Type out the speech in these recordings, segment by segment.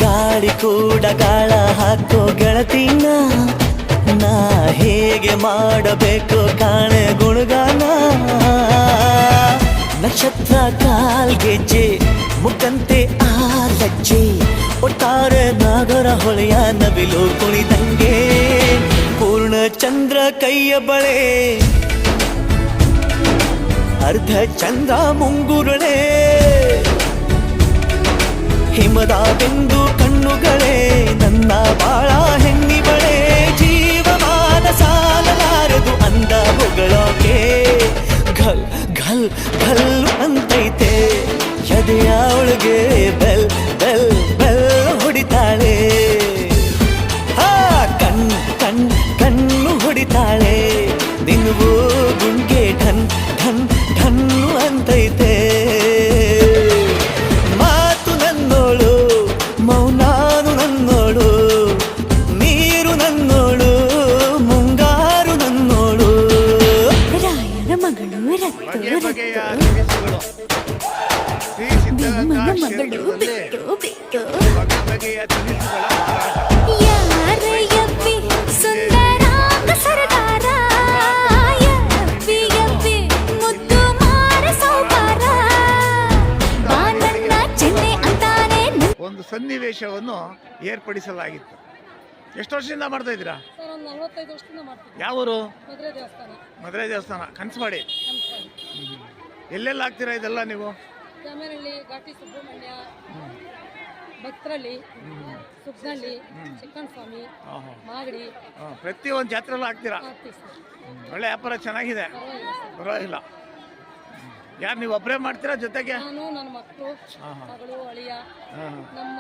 ಗಾಳಿ ಕೂಡ ಗಾಳ ಹಾಕೋ ಗೆಳತಿನ ನಾ ಹೇಗೆ ಮಾಡಬೇಕು ಕಾಣೆ ಗುಣಗಾನ ನಕ್ಷತ್ರ ಕಾಲ್ಗೆಜ್ಜೆ ಮುಖಂತೆ ಆ ಲಜ್ಜೆ ಒಟ್ಟಾರೆ ನಾಗರ ಹೊಳೆಯ ನವಿಲು ಕುಣಿದಂಗೆ ಪೂರ್ಣ ಚಂದ್ರ ಕೈಯ ಬಳೆ ಅರ್ಧ ಚಂದ್ರ ಮುಂಗುರುಳೆ ಹಿಮದ ಬಿಂದು ಕಣ್ಣುಗಳೇ ನನ್ನ ಬಾಳ ಹೆಣ್ಣಿ ಬಳೆ ಜೀವಮಾನ ಸಾಲಲಾರದು ಅಂದ ಹೊಗಳೋಕೆ ಘಲ್ ಘಲ್ ಘಲ್ ಅಂತೈತೆ ಎದೆಯ ಒಳಗೆ ಬೆಲ್ ಬೆಲ್ ಬೆಲ್ ಹೊಡಿತಾಳೆ ಹಾ ಕಣ್ಣು ಹೊಡಿತಾಳೆ ದಿನವೂ ಗುಂಗೆ ಢನ್ ಢನ್ ಢನ್ನು ಅಂತೈತೆ ಮಾತು ನನ್ನೋಳು ಮೌನಾನು ನನ್ನೋಳು ನೀರು ನನ್ನೋಳು ಮುಂಗಾರು ನನ್ನೋಳು ರಾಯನ ಮಗಳು ರತ್ತು ಬಗೆಯ ರತ್ತು ತಿನಿಸುಗಳು. ಶ್ರೀ ಸಿದ್ಧಗಂಗಾ ಮಗಳು ಕ್ಷೇತ್ರದಲ್ಲಿ ಬಿಟ್ಟು ಬಿಟ್ಟು ಬಗೆ ಬಗೆಯ ತಿನಿಸುಗಳ ಮಾರಾಟ. ಯಾರಯ್ಯಪ್ಪಿ ಸುಂದರಾಂಗ ಸರದಾರ ಯಪ್ಪಿ ಯಪ್ಪಿ ಮುದ್ದು ಮಾರ ಸೌಕಾರ ಬಾನನ್ನ ಚೆನ್ನೆ ಅಂತಾನೆ ಒಂದು ಸನ್ನಿವೇಶವನ್ನು ಏರ್ಪಡಿಸಲಾಗಿತ್ತು. ಎಷ್ಟು ವರ್ಷದಿಂದ ಮಾಡ್ತಾ ಇದ್ದೀರಾ? ಸರ್ ಒಂದು 45 ವರ್ಷದಿಂದ ಮಾಡ್ತೀವಿ. ಯಾವ ಊರು? ಮದುವೆ ದೇವಸ್ಥಾನ ಮದುವೆ ದೇವಸ್ಥಾನ ಕನ್ಸ್ವಾಡಿ. ನಮಸ್ಕಾರ. ಎಲ್ಲೆಲ್ಲ ಆಗ್ತೀರಾ ಇದೆಲ್ಲ ನೀವು? ಕ್ಯಾಮರಳ್ಳಿ, ಘಾಟಿ ಸುಬ್ರಹ್ಮಣ್ಯ, ಭಕ್ತರಳ್ಳಿ, ಸುಬ್ನಳ್ಳಿ, ಚಿಕ್ಕಣ್ಣ ಸ್ವಾಮಿ, ಮಾಗಡಿ ಪ್ರತಿಯೊಂದು ಜಾತ್ರೆಲ್ಲ ಆಗ್ತೀರಾ? ಆಗ್ತೀವಿ ಸರ್. ಒಳ್ಳೆ ವ್ಯಾಪಾರ ಚೆನ್ನಾಗಿದೆ, ಪರವಾಗಿಲ್ಲ ಸರ್. ಪರವಾಗಿಲ್ಲ. ಯಾರು ನೀವು ಒಬ್ಬರೇ ಮಾಡ್ತೀರಾ ಜೊತೆಗೆ? ನಾನು ನನ್ನ ಮಕ್ಕಳು, ಮಗಳು, ಅಳಿಯ, ಹಾಂ, ನಮ್ಮ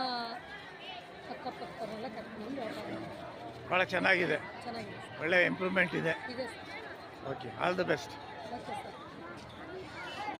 ಅಕ್ಕಪಕ್ಕದವರೆಲ್ಲ ಕರ್ಕೊಂಡು ವ್ಯಾಪಾರ ಮಾಡ್ತೀವಿ. ಭಾಳ ಚೆನ್ನಾಗಿದೆ, ಚೆನ್ನಾಗಿದೆ ಸರ್. ಒಳ್ಳೆ ಇಂಪ್ರೂವ್ಮೆಂಟ್ ಇದೆ. ಇದೆ sir. Okay, all the best. Okay sir.